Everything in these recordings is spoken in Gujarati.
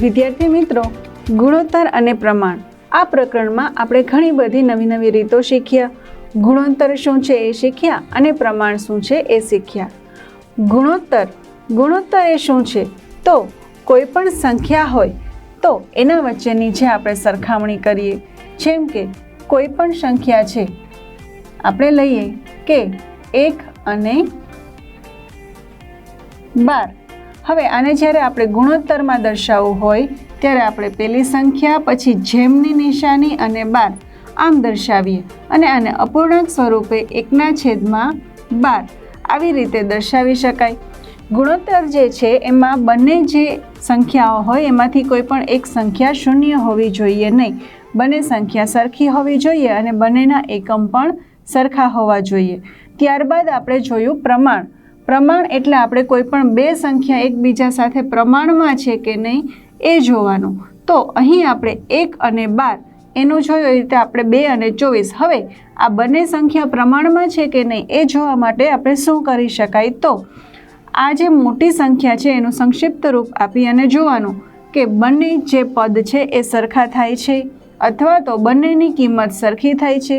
વિદ્યાર્થી મિત્રો, ગુણોત્તર અને પ્રમાણ આ પ્રકરણમાં આપણે ઘણી બધી નવી રીતો શીખ્યા. ગુણોત્તર શું છે એ શીખ્યા અને પ્રમાણ શું છે એ શીખ્યા. ગુણોત્તર એ શું છે? તો કોઈ પણ સંખ્યા હોય તો એના વચ્ચેની જે આપણે સરખામણી કરીએ. જેમ કે કોઈ પણ સંખ્યા છે, આપણે લઈએ કે 1 અને 12. હવે આને જ્યારે આપણે ગુણોત્તરમાં દર્શાવવું હોય ત્યારે આપણે પહેલી સંખ્યા, પછી જેમની નિશાની અને 12 આમ દર્શાવીએ અને આને અપૂર્ણાંક સ્વરૂપે 1/12 આવી રીતે દર્શાવી શકાય. ગુણોત્તર જે છે એમાં બંને જે સંખ્યાઓ હોય એમાંથી કોઈ પણ એક સંખ્યા શૂન્ય હોવી જોઈએ નહીં. બંને સંખ્યા સરખી હોવી જોઈએ અને બંનેના એકમ પણ સરખા હોવા જોઈએ. ત્યારબાદ આપણે જોયું પ્રમાણ. પ્રમાણ એટલે આપણે કોઈ પણ બે સંખ્યા એકબીજા સાથે પ્રમાણમાં છે કે નહીં એ જોવાનું. તો અહીં આપણે 1 અને 12 એનું જોયું. એ રીતે આપણે 2 અને 24. હવે આ બંને સંખ્યા પ્રમાણમાં છે કે નહીં એ જોવા માટે આપણે શું કરી શકાય? તો આ જે મોટી સંખ્યા છે એનું સંક્ષિપ્ત રૂપ આપી અને જોવાનું કે બંને જે પદ છે એ સરખા થાય છે અથવા તો બંનેની કિંમત સરખી થાય છે.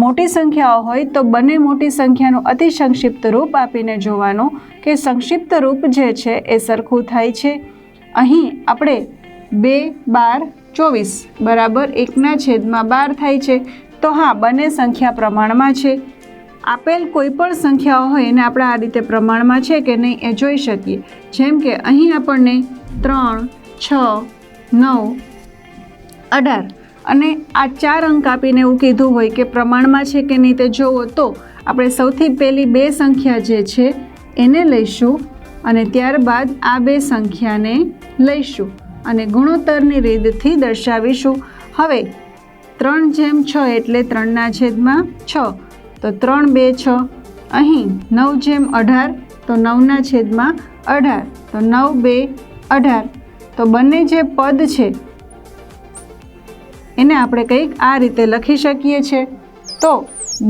મોટી સંખ્યાઓ હોય તો બંને મોટી સંખ્યાનું અતિ સંક્ષિપ્ત રૂપ આપીને જોવાનું કે સંક્ષિપ્ત રૂપ જે છે એ સરખું થાય છે. અહીં આપણે 2, 12, 24 બરાબર 1/12 થાય છે. તો હા, બંને સંખ્યા પ્રમાણમાં છે. આપેલ કોઈ પણ સંખ્યાઓ હોય એને આપણે આ રીતે પ્રમાણમાં છે કે નહીં એ જોઈ શકીએ. જેમ કે અહીં આપણને 3, 6, 9, 18 અને આ 4 અંક આપીને એવું કીધું હોય કે પ્રમાણમાં છે કે નહીં તે જોવો, તો આપણે સૌથી પહેલી બે સંખ્યા જે છે એને લઈશું અને ત્યારબાદ આ બે સંખ્યાને લઈશું અને ગુણોત્તરની રીતથી દર્શાવીશું. હવે 3/6 એટલે 3/6. તો 3, 2, 6. અહીં 9/18 તો 9/18. તો 9, 2, 18. તો બંને જે પદ છે એને આપણે કંઈક આ રીતે લખી શકીએ છીએ. તો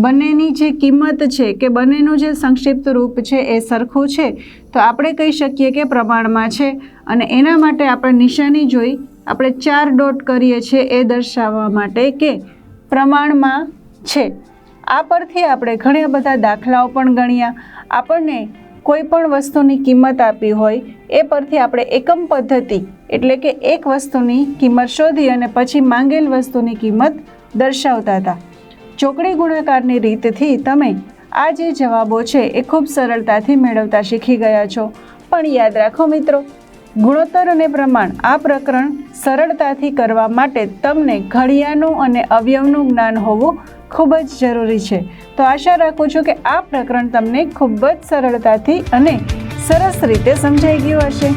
બંનેની જે કિંમત છે કે બંનેનું જે સંક્ષિપ્ત રૂપ છે એ સરખું છે તો આપણે કહી શકીએ કે પ્રમાણમાં છે. અને એના માટે આપણે નિશાની જોઈ આપણે 4 ડોટ કરીએ છીએ એ દર્શાવવા માટે કે પ્રમાણમાં છે. આ પરથી આપણે ઘણા બધા દાખલાઓ પણ ગણ્યા. આપણને કોઈ પણ વસ્તુની કિંમત આપી હોય એ પરથી આપણે એકમ પદ્ધતિ એટલે કે એક વસ્તુની કિંમત શોધી અને પછી માંગેલ વસ્તુની કિંમત દર્શાવતા હતા. ચોકડી ગુણાકારની રીતથી તમે આ જે જવાબો છે એ ખૂબ સરળતાથી મેળવતા શીખી ગયા છો. પણ યાદ રાખો મિત્રો, ગુણોત્તર અને પ્રમાણ આ પ્રકરણ સરળતાથી કરવા માટે તમને ઘડિયાનું અને અવયવનું જ્ઞાન હોવું ખૂબ જ જરૂરી છે. તો આશા રાખું છું કે આ પ્રકરણ તમને ખૂબ જ સરળતાથી અને સરસ રીતે સમજાઈ ગયું હશે.